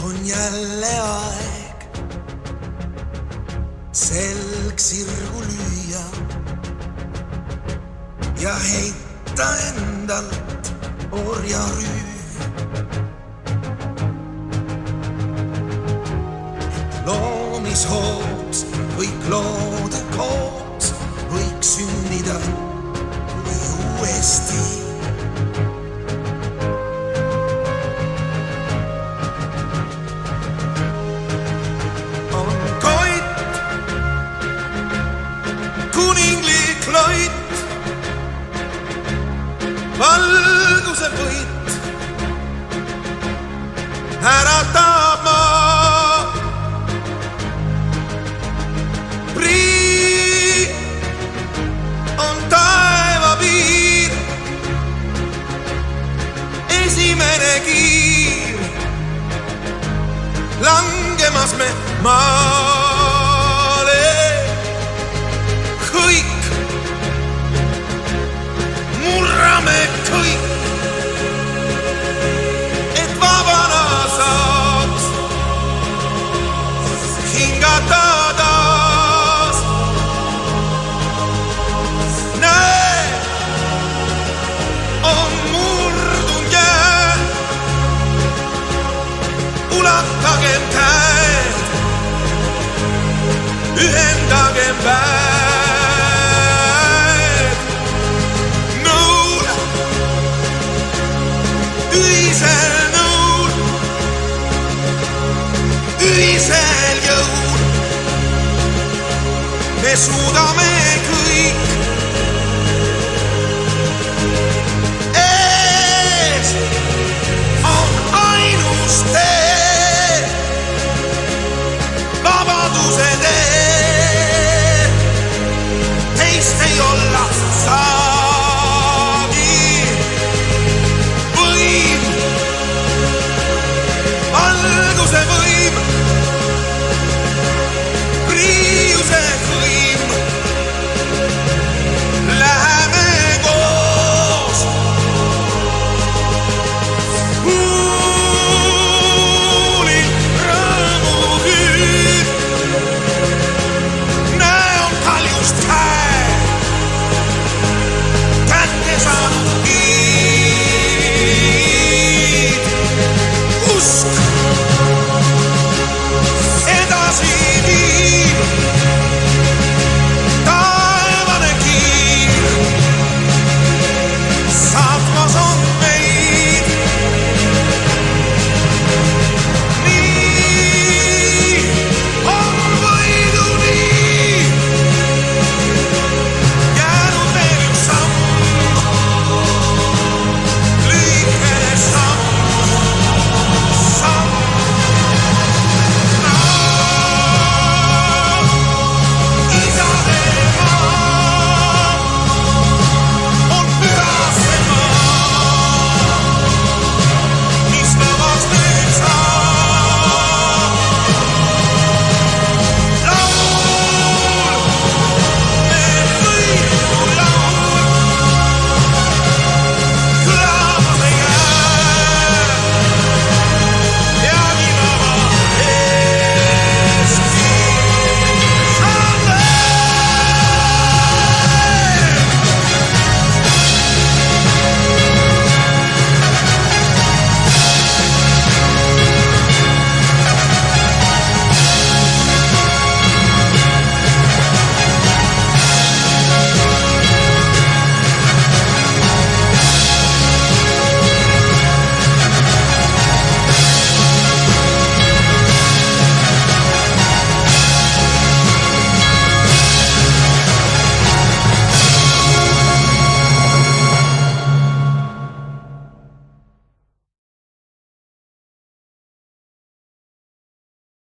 on jälle aeg selg sirgu lüüa ja heita endalt orjarüü. Loomishoos kõik loode koos võiks sündida kui uuesti. On Koit, kuninglik loit, valguse võit, äratab maa. Prii on taeva piir, esimene kiir, langemas me maale. Kõik, murrame kõik, et vabana saaks hingata taas. Näe, on murdunud jää, ulatagem käed, ühendagem väed. Nõul, ühisel nõul, ühisel jõul me suudame kõik.